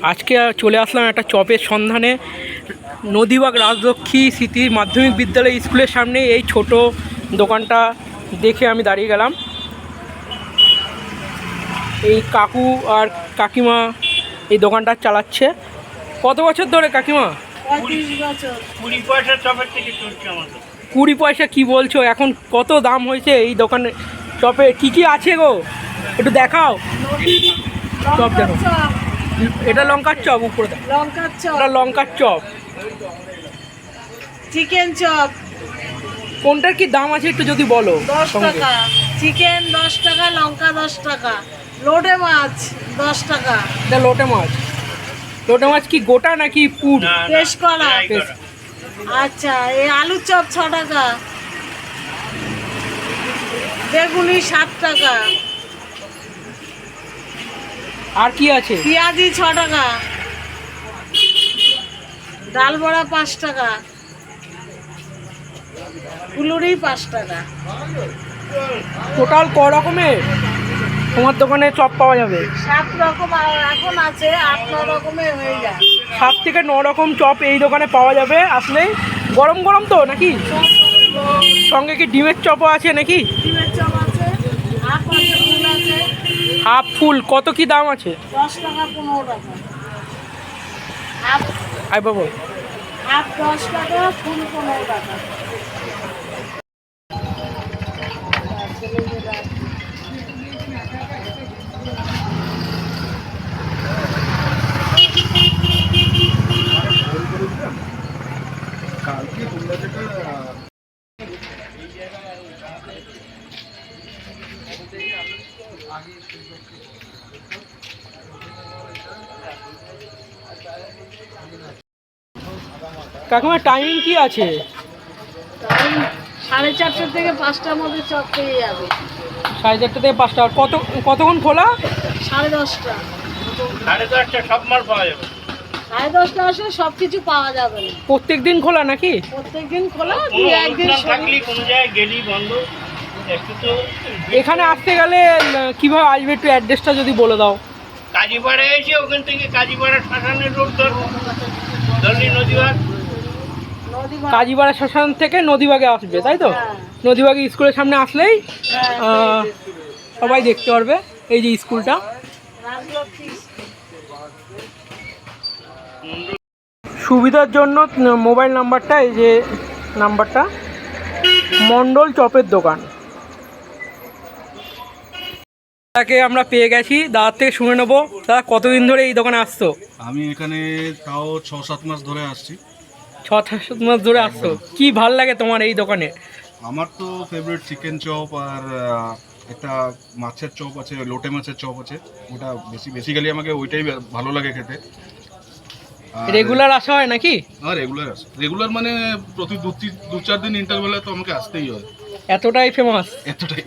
আজকে চলে আসলাম একটা চপের সন্ধানে নদীবাগ রাজলক্ষ্মী স্মৃতি মাধ্যমিক বিদ্যালয় স্কুলের সামনে। এই ছোট দোকানটা দেখে আমি দাঁড়িয়ে গেলাম। এই কাকু আর কাকিমা এই দোকানটা চালাচ্ছে। কত বছর ধরে কাকিমা? 35 বছর। 20 পয়সা চপের থেকে চলছে আমাদের। 20 পয়সা? কি বলছো? এখন কত দাম হয়েছে এই দোকানে চপে? কি আছে গো, একটু দেখাও। চপ দেখো, এটা লঙ্কার চপ। উপরে দেখো, লঙ্কার চপ, এটা লঙ্কার চপ। Chicken chop. কোনটার কি দাম আছে একটু যদি বলো। 10 টাকা চিকেন, 10 টাকা লঙ্কা, 10 টাকা লোটে মাছ, 10 টাকা। এটা লোটে মাছ। লোটে মাছ কি গোটা নাকি পুর? পেশ করা। আচ্ছা, এই আলুর চপ 6 টাকা, বেগুনি 7 টাকা, আর কি আছে? পেঁয়াজি 6 টাকা, ডাল বড়া 5 টাকা, ফুলুরি 5 টাকা। টোটাল ক রকমের তোমার দোকানে চপ পাওয়া যাবে? 7 রকম, আর এখন আছে 8-9 রকমের হয়ে যায়। 7 থেকে 9 রকম চপ এই দোকানে পাওয়া যাবে আসলে। গরম গরম তো নাকি? সঙ্গে কি ডিমের চপও আছে নাকি? ডিমের চপ আছে, হাফ আছে, ফুল আছে। হাফ ফুল কত কি দাম আছে? 10 টাকা, 15 টাকা। হাফ আই বাবু, হাফ 10 টাকা, ফুল 15 টাকা। কাকিমা টাইমিং কি আছে? 4:30 থেকে 5টার মধ্যে চপ পেয়ে যাবে। 4:30 থেকে 5টা। আর কতক্ষণ খোলা? 10:30টা। 10:30টা সব মাল পাওয়া যাবে। 10:30টা আসলে সব কিছু পাওয়া যাবে না। প্রত্যেক দিন খোলা নাকি? প্রত্যেকদিন খোলা, কোনো 2-1 দিন অনুষ্ঠান থাকলে কোনো জায়গায় গেলেই বন্ধ। একটু তো এখানে আসতে গেলে কিভাবে আসবে একটু অ্যাড্রেসটা যদি বলে দাও। কাজীপাড়ায় এসে ওখান থেকে কাজীপাড়া শ্মশানের রোড ধরলি নদীবাগ। কাজীপাড়া শ্মশান থেকে নদীবাগে আসবে, তাই তো? হ্যাঁ। নদীবাগে স্কুলের সামনে আসলেই হ্যাঁ, সবাই দেখতে পারবে এই যে স্কুলটা। রাজলক্ষ্মী। সুবিধার জন্য মোবাইল নাম্বারটা, এই যে নাম্বারটা, মণ্ডল চপের দোকান। তাকে আমরা পেয়ে গেছি, দাদার থেকে শুনে নেবো। দাদা কতদিন ধরে এই দোকানে আসছো? আমি এখানে তাও 6-7 মাস ধরে আসছি। 6-7 মাস ধরে আসছো। কি ভাল লাগে তোমার এই দোকানে? আমার তো ফেভারিট চিকেন চপ, আর একটা মাছের চপ আছে, লোটে মাছের চপ আছে। ওটা বেসিক্যালি আমাকে ওইটাই ভালো লাগে খেতে। রেগুলার আসা হয় নাকি? আর রেগুলার মানে প্রতি 2-4 দিন ইন্টারভ্যালে তো আমাকে আসতেই হয়। এতটাই ফেমাস? এতটাই।